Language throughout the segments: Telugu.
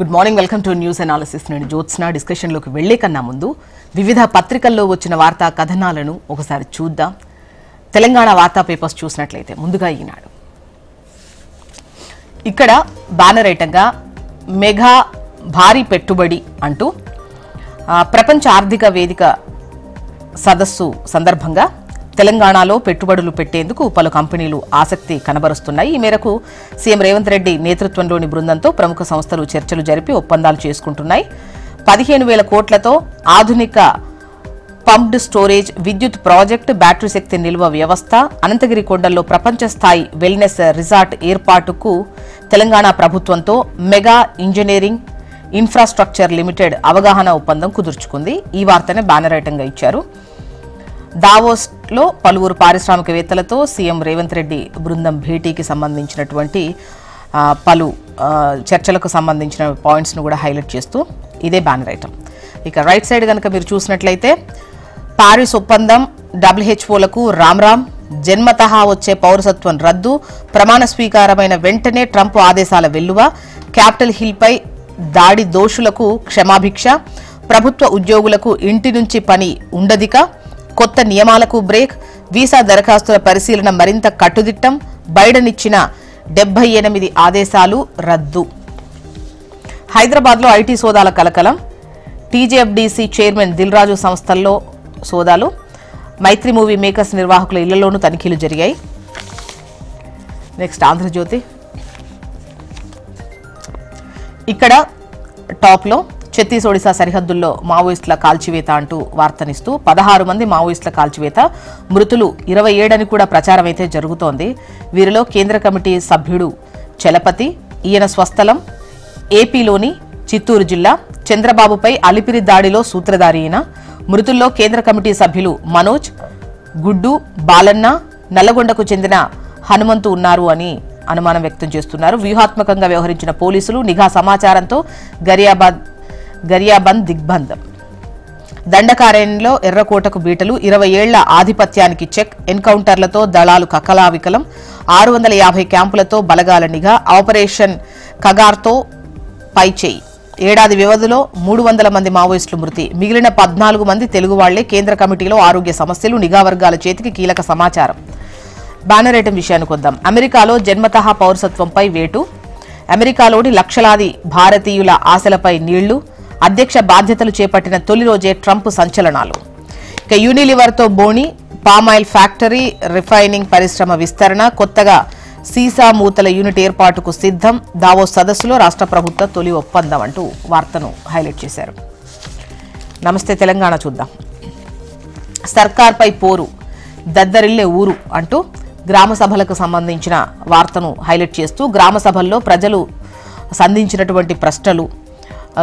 Good morning, welcome to news analysis. నేను జ్యోత్స్న. డిస్కషన్లోకి వెళ్లే కన్నా ముందు వివిధ పత్రికల్లో వచ్చిన వార్తా కథనాలను ఒకసారి చూద్దాం. తెలంగాణ వార్తా పేపర్స్ చూసినట్లయితే ముందుగా ఈనాడు. ఇక్కడ బ్యానర్ ఐటంగా మెగా భారీ పెట్టుబడి అంటూ ప్రపంచ ఆర్థిక వేదిక సదస్సు సందర్భంగా తెలంగాణలో పెట్టుబడులు పెట్టేందుకు పలు కంపెనీలు ఆసక్తి కనబరుస్తున్నాయి. ఈ మేరకు సీఎం రేవంత్ రెడ్డి నేతృత్వంలోని బృందంతో ప్రముఖ సంస్థలు చర్చలు జరిపి ఒప్పందాలు చేసుకుంటున్నాయి. 15,000 కోట్లతో ఆధునిక పంప్డ్ స్టోరేజ్ విద్యుత్ ప్రాజెక్టు, బ్యాటరీ శక్తి నిల్వ వ్యవస్థ, అనంతగిరి కొండల్లో ప్రపంచ స్థాయి వెల్నెస్ రిసార్ట్ ఏర్పాటుకు తెలంగాణ ప్రభుత్వంతో మెగా ఇంజనీరింగ్ ఇన్ఫ్రాస్ట్రక్చర్ లిమిటెడ్ అవగాహన ఒప్పందం కుదుర్చుకుంది. ఈ వార్తనే బ్యానర్ ఐటంగా ఇచ్చారు. దావోస్లో పలువురు పారిశ్రామికవేత్తలతో సీఎం రేవంత్ రెడ్డి బృందం భేటీకి సంబంధించినటువంటి పలు చర్చలకు సంబంధించిన పాయింట్స్ను కూడా హైలైట్ చేస్తూ ఇదే బ్యానర్ ఐటమ్. ఇక రైట్ సైడ్ కనుక మీరు చూసినట్లయితే పారిస్ ఒప్పందం, WHOలకు రామ్, జన్మతహా వచ్చే పౌరసత్వం రద్దు, ప్రమాణ స్వీకారమైన వెంటనే ట్రంప్ ఆదేశాల వెల్లువ, క్యాపిటల్ హిల్పై దాడి దోషులకు క్షమాభిక్ష, ప్రభుత్వ ఉద్యోగులకు ఇంటి నుంచి పని ఉండదిక, కొత్త నియమాలకు బ్రేక్, వీసా దరఖాస్తుల పరిశీలన మరింత కట్టుదిట్టం, బైడెన్ ఇచ్చిన 78 ఆదేశాలు రద్దు. హైదరాబాద్లో ఐటీ సోదాల కలకలం, టీజేఎఫ్డీసీ చైర్మన్ దిల్రాజు సంస్థల్లో సోదాలు, మైత్రి మూవీ మేకర్స్ నిర్వాహకుల ఇళ్లలోనూ తనిఖీలు జరిగాయి. నెక్స్ట్ ఆంధ్రజ్యోతి. ఇక్కడ టాప్లో ఛత్తీస్ ఒడిశా సరిహద్దుల్లో మావోయిస్టుల కాల్చివేత అంటూ వార్తనిస్తూ 16 మంది మావోయిస్టుల కాల్చివేత, మృతులు 27 అని కూడా ప్రచారం అయితే జరుగుతోంది. వీరిలో కేంద్ర కమిటీ సభ్యుడు చలపతి, ఈయన స్వస్థలం ఏపీలోని చిత్తూరు జిల్లా. చంద్రబాబుపై అలిపిరి దాడిలో సూత్రధారి ఈయన. మృతుల్లో కేంద్ర కమిటీ సభ్యులు మనోజ్, గుడ్డు, బాలన్న, నల్లగొండకు చెందిన హనుమంతు ఉన్నారు అని అనుమానం వ్యక్తం చేస్తున్నారు. వ్యూహాత్మకంగా వ్యవహరించిన పోలీసులు నిఘా సమాచారంతో గరియాబంద్ దిగ్బంధం. దండకారణ్యంలో ఎర్రకోటకు బీటలు, 20 ఏళ్ల ఆధిపత్యానికి చెక్, ఎన్కౌంటర్లతో దళాలు కకలావికలం, 650 క్యాంపులతో బలగాల నిఘా, ఆపరేషన్ కగార్తో పైచేయి. ఏడాది వ్యవధిలో 300 మంది మావోయిస్టులు మృతి, మిగిలిన 14 మంది తెలుగు వాళ్లే. కేంద్ర కమిటీలో ఆరోగ్య సమస్యలు, నిఘా వర్గాల చేతికి కీలక సమాచారం. బ్యానర్ ఐటం విషయానికి వద్దాం. అమెరికాలో జన్మతహా పౌరసత్వంపై వేటు, అమెరికాలోని లక్షలాది భారతీయుల ఆశలపై నీళ్లు, అధ్యక్ష బాధ్యతలు చేపట్టిన తొలి రోజే ట్రంప్ సంచలనాలు. ఇక యూనిలివర్తో బోణి, పామాయిల్ ఫ్యాక్టరీ, రిఫైనింగ్ పరిశ్రమ విస్తరణ, కొత్తగా సీసా మూతల యూనిట్ ఏర్పాటుకు సిద్ధం, దావోస్ సదస్సులో రాష్ట్ర ప్రభుత్వ తొలి ఒప్పందం అంటూ వార్తను హైలైట్ చేశారు. నమస్తే తెలంగాణ చూద్దాం. సర్కార్పై పోరు, దద్దరిల్లే ఊరు అంటూ గ్రామ సభలకు సంబంధించిన వార్తను హైలైట్ చేస్తూ గ్రామ సభల్లో ప్రజలు సంధించినటువంటి ప్రశ్నలు,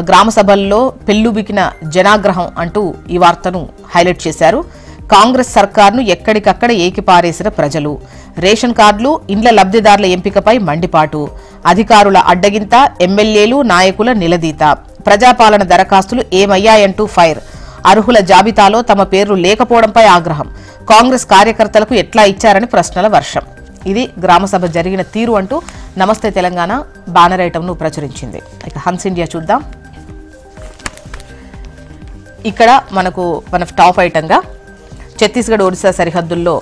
గ్రామ సభల్లో పెళ్లుబికిన జనాగ్రహం అంటూ ఈ వార్తను హైలైట్ చేశారు. కాంగ్రెస్ సర్కార్ను ఎక్కడికక్కడ ఏకిపారేసిన ప్రజలు, రేషన్ కార్డులు, ఇండ్ల లబ్ధిదారుల ఎంపికపై మండిపాటు, అధికారుల అడ్డగింత, ఎమ్మెల్యేలు నాయకుల నిలదీత, ప్రజాపాలన దరఖాస్తులు ఏమయ్యాయంటూ ఫైర్, అర్హుల జాబితాలో తమ పేర్లు లేకపోవడంపై ఆగ్రహం, కాంగ్రెస్ కార్యకర్తలకు ఎట్లా ఇచ్చారని ప్రశ్నల వర్షం. ఇది గ్రామసభ జరిగిన తీరు అంటూ నమస్తే తెలంగాణ బ్యానర్ ఐటమ్ను ప్రచురించింది. ఇక హన్స్ ఇండియా చూద్దాం. ఇక్కడ మన టాప్ ఐటంగా ఛత్తీస్గఢ్ ఒడిశా సరిహద్దుల్లో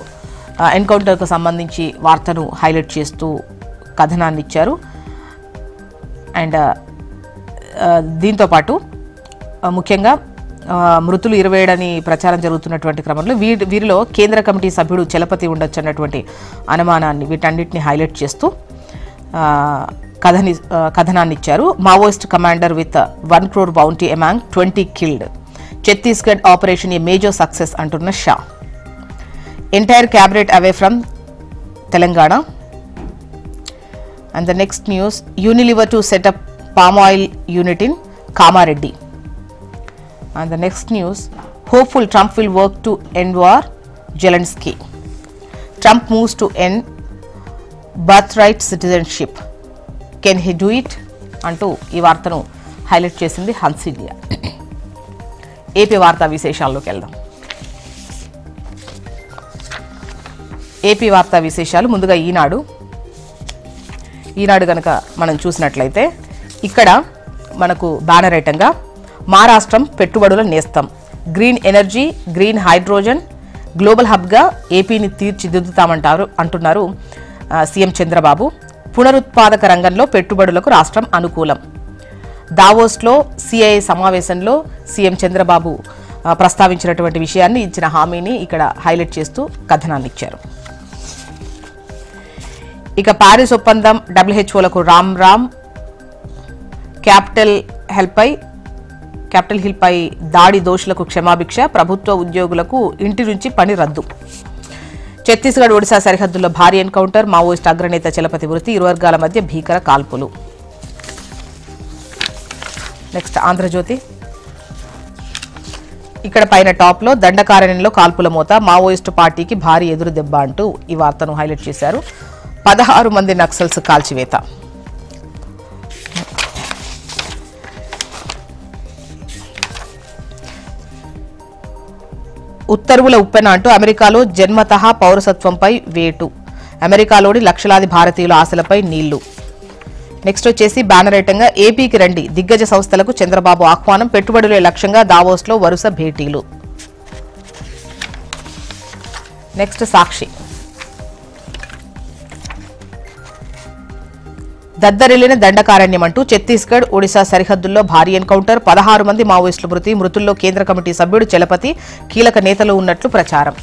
ఎన్కౌంటర్కు సంబంధించి వార్తను హైలైట్ చేస్తూ కథనాన్ని ఇచ్చారు. అండ్ దీంతోపాటు ముఖ్యంగా మృతులు 27 అని ప్రచారం జరుగుతున్నటువంటి క్రమంలో వీరిలో కేంద్ర కమిటీ సభ్యుడు చలపతి ఉండొచ్చు అన్నటువంటి అనుమానాన్ని, వీటన్నిటిని హైలైట్ చేస్తూ కథనాన్ని ఇచ్చారు. Maoist commander with 1 crore bounty among 20 killed, Chhattisgarh operation a major success అంటున్న Shah. Entire cabinet away from Telangana. And the next news, Unilever to set up palm oil unit in Kamareddy. And the next news, hopeful Trump will work to end war, Zelensky. Trump moves to end birthright citizenship. Can he do it? అంటూ ఈ వార్తను హైలైట్ చేసింది హన్స్ ఇండియా. ఏపీ వార్తా విశేషాల్లోకి వెళ్దాం. ఏపీ వార్తా విశేషాలు ముందుగా ఈనాడు గనక మనం చూసినట్లయితే ఇక్కడ మనకు బ్యానర్ ఐటంగా మహారాష్ట్రం పెట్టుబడుల నేస్తం, green energy, green hydrogen global హబ్గా ఏపీని అంటున్నారు సీఎం చంద్రబాబు. పునరుత్పాదక రంగంలో పెట్టుబడులకు రాష్ట్రం అనుకూలం. దావోస్లో సిఐఏ సమావేశంలో సీఎం చంద్రబాబు ప్రస్తావించినటువంటి విషయాన్ని, ఇచ్చిన హామీని ఇక్కడ హైలైట్ చేస్తూ కథనాన్ని ఇచ్చారు. ఇక ప్యారిస్ ఒప్పందం, డబ్ల్యూహెచ్ఓలకు రామ్, క్యాపిటల్ హిల్పై దాడి దోషులకు క్షమాభిక్ష, ప్రభుత్వ ఉద్యోగులకు ఇంటి నుంచి పని రద్దు. ఛత్తీస్గఢ్ ఒడిశా సరిహద్దుల్లో భారీ ఎన్కౌంటర్, మావోయిస్టు అగ్రనేత చలపతి మృతి, ఇరు వర్గాల మధ్య భీకర కాల్పులు. నెక్స్ట్ ఆంధ్రజ్యోతి. ఇక్కడ పైన టాప్లో దండకారణ్యంలో కాల్పుల మోత, మావోయిస్టు పార్టీకి భారీ ఎదురు దెబ్బ అంటూ ఈ వార్తను హైలైట్ చేశారు. 16 మంది నక్సల్స్ కాల్చివేత. ఉత్తర్వుల ఉప్పెన అంటూ అమెరికాలో జన్మతః పౌరసత్వంపై వేటు, అమెరికాలోని లక్షలాది భారతీయుల ఆశలపై నీళ్లు. నెక్స్ట్ వచ్చేసి బ్యానర్ ఐటంగా ఏపీకి రండి, దిగ్గజ సంస్థలకు చంద్రబాబు ఆహ్వానం, పెట్టుబడులే లక్ష్యంగా దావోస్లో వరుస భేటీలు. నెక్స్ట్ సాక్షి. దద్దరిల్లిన దండకారణ్యం అంటూ ఛత్తీస్గఢ్ ఒడిశా సరిహద్దుల్లో భారీ ఎన్కౌంటర్, 16 మంది మావోయిస్టుల మృతి, మృతుల్లో కేంద్ర కమిటీ సభ్యుడు చలపతి, కీలక నేతలు ఉన్నట్లు ప్రచారం.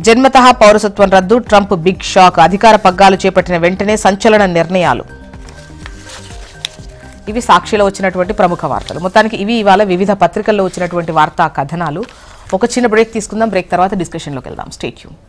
జన్మతః పౌరసత్వం రద్దు, ట్రంప్ బిగ్ షాక్, అధికార పగ్గాలు చేపట్టిన వెంటనే సంచలన నిర్ణయాలు. ఇవి సాక్షిలో వచ్చినటువంటి ప్రముఖ వార్తలు. మొత్తానికి ఇవి ఇవాళ వివిధ పత్రికల్లో వచ్చినటువంటి వార్తా కథనాలు. ఒక చిన్న బ్రేక్ తీసుకుందాం. బ్రేక్ తర్వాత డిస్కషన్లోకి వెళ్దాం. Stay tune.